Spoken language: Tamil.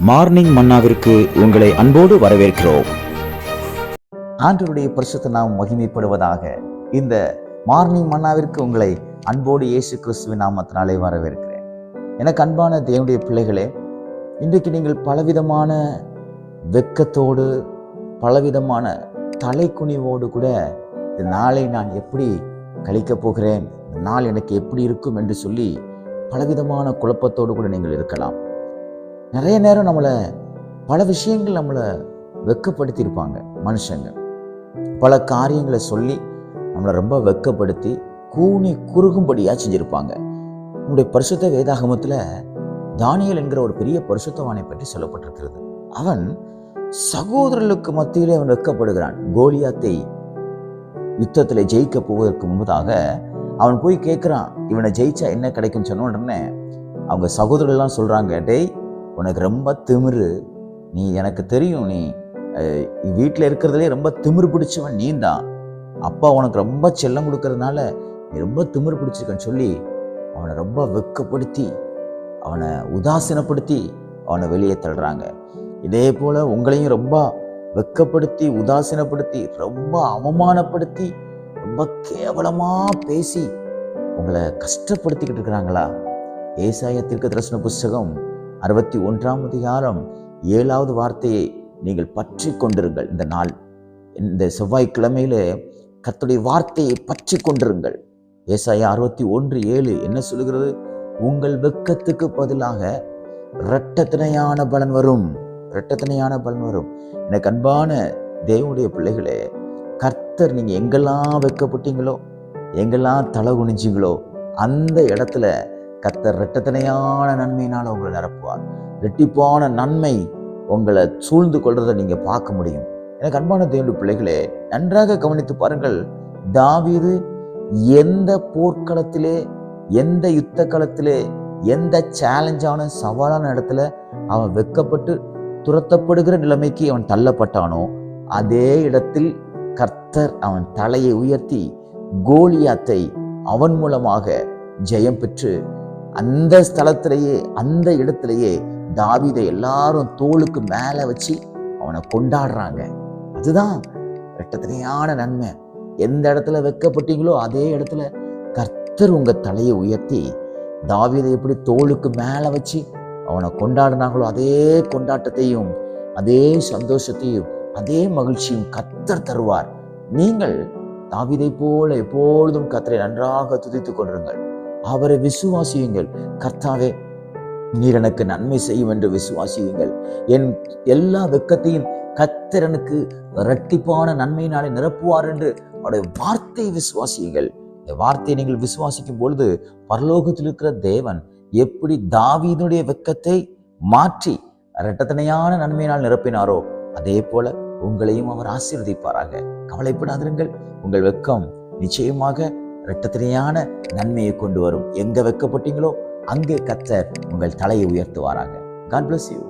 மார்னிங் மன்னாவிற்கு உங்களை அன்போடு வரவேற்கிறோம். ஆண்டவருடைய பரிசுத்த நாமம் மகிமைப்படுவதாக. இந்த மார்னிங் மன்னாவிற்கு உங்களை அன்போடு இயேசு கிறிஸ்துவின் நாமத்தினாலே வரவேற்கிறேன். எனக்கு அன்பான தேவனுடைய பிள்ளைகளே, இன்றைக்கு நீங்கள் பலவிதமான வெட்கத்தோடு, பலவிதமான தலைக்குனிவோடு கூட இந்த நாளை நான் எப்படி கழிக்கப் போகிறேன், இந்த நாள் எனக்கு எப்படி இருக்கும் என்று சொல்லி பலவிதமான குழப்பத்தோடு கூட நீங்கள் இருக்கலாம். நிறைய நேரம் பல விஷயங்கள் நம்மளை வெட்கப்படுத்தியிருப்பாங்க. மனுஷங்க பல காரியங்களை சொல்லி நம்மளை ரொம்ப வெட்கப்படுத்தி கூனி குறுகும்படியாக செஞ்சுருப்பாங்க. நம்முடைய பரிசுத்த வேதாகமத்தில் தானியேல் என்கிற ஒரு பெரிய பரிசுத்தவானை பற்றி சொல்லப்பட்டிருக்கிறது. அவன் சகோதரர்களுக்கு மத்தியிலே அவன் வெட்கப்படுகிறான். கோலியாத்தை யுத்தத்தில் ஜெயிக்க போவதற்கு முன்பதாக அவன் போய் கேட்குறான், இவனை ஜெயிச்சா என்ன கிடைக்கும்னு சொன்ன உடனே அவங்க சகோதரர்கள்லாம் சொல்கிறாங்க, டேய் உனக்கு ரொம்ப திமிரு, நீ எனக்கு தெரியும், நீ வீட்டில் இருக்கிறதுலே ரொம்ப திமிரு பிடிச்சவன் நீ தான், அப்பா உனக்கு ரொம்ப செல்லம் கொடுக்கறதுனால நீ ரொம்ப திமிரு பிடிச்சிருக்கன்னு சொல்லி அவனை ரொம்ப வெட்கப்படுத்தி, அவனை உதாசீனப்படுத்தி அவனை வெளியே தள்ளுறாங்க. இதே போல் உங்களையும் ரொம்ப வெட்கப்படுத்தி, உதாசீனப்படுத்தி, ரொம்ப அவமானப்படுத்தி, ரொம்ப கேவலமாக பேசி உங்களை கஷ்டப்படுத்திக்கிட்டு இருக்கிறாங்களா? ஏசாயா தீர்க்கதரிசன புஸ்தகம் 61ஆம் அதிகாரம் 7வது வார்த்தையை நீங்கள் பற்றி கொண்டிருங்கள். இந்த நாள், இந்த செவ்வாய்க்கிழமையில கர்த்தருடைய வார்த்தையை பற்றி கொண்டிருங்கள். ஏசாயா 61:7 என்ன சொல்லுகிறது? உங்கள் வெட்கத்துக்கு பதிலாக இரட்டத்தனையான பலன் வரும், இரட்டத்தனையான பலன் வரும். எனக்கு அன்பான தேவனுடைய பிள்ளைகளே, கர்த்தர் நீங்க எங்கெல்லாம் வெட்கப்பட்டீங்களோ, எங்கெல்லாம் தலை குனிஞ்சிங்களோ, அந்த இடத்துல கர்த்தர் இரட்டத்தனையான நன்மையினால் உங்களை நிரப்புவார். இரட்டிப்பான நன்மை உங்களை சூழ்ந்து கொள்றதை நீங்க பார்க்க முடியும். எனக்கு அன்பான தேவனுடைய பிள்ளைகளே, நன்றாக கவனித்து பாருங்கள். தாவீது எந்த போர்க்களத்திலே, எந்த யுத்த களத்திலே, எந்த சேலஞ்சான சவாலான இடத்துல அவன் வெட்கப்பட்டு துரத்தப்படுகிற நிலைமைக்கு அவன் தள்ளப்பட்டானோ, அதே இடத்தில் கர்த்தர் அவன் தலையை உயர்த்தி கோலியாத்தை அவன் மூலமாக ஜெயம் பெற்று அந்த ஸ்தலத்திலேயே, அந்த இடத்திலேயே தாவீதை எல்லாரும் தோளுக்கு மேல வச்சு அவனை கொண்டாடுறாங்க. அதுதான் இரட்டத்தனையான நன்மை. எந்த இடத்துல வெட்கப்பட்டீங்களோ அதே இடத்துல கர்த்தர் உங்க தலையை உயர்த்தி தாவீதை எப்படி தோளுக்கு மேல வச்சு அவனை கொண்டாடினாங்களோ, அதே கொண்டாட்டத்தையும், அதே சந்தோஷத்தையும், அதே மகிழ்ச்சியும் கர்த்தர் தருவார். நீங்கள் தாவீதை போல எப்பொழுதும் கர்த்தரை நன்றாக துதித்துக் கொண்டிருங்கள். அவரை விசுவாசியுங்கள். கர்த்தாவே, நீர் எனக்கு நன்மை செய்யும் என்று விசுவாசியுங்கள். என் எல்லா வெட்கத்தையும் கர்த்தர் எனக்கு இரட்டிப்பான நன்மையினாலே நிரப்புவார் என்று அவருடைய வார்த்தையை விசுவாசியுங்கள். இந்த வார்த்தையை நீங்கள் விசுவாசிக்கும் பொழுது பரலோகத்தில் இருக்கிற தேவன் எப்படி தாவீதுடைய வெட்கத்தை மாற்றி இரட்டத்தனையான நன்மையினால் நிரப்பினாரோ, அதே போல உங்களையும் அவர் ஆசீர்வதிப்பாராக. கவலைப்படாதிருங்கள். உங்கள் வெட்கம் நிச்சயமாக இரட்டத்தனையான நன்மையை கொண்டு வரும். எங்க வெட்கப்பட்டீங்களோ அங்கே கர்த்தர் உங்கள் தலையை உயர்த்துவாராக. God bless you.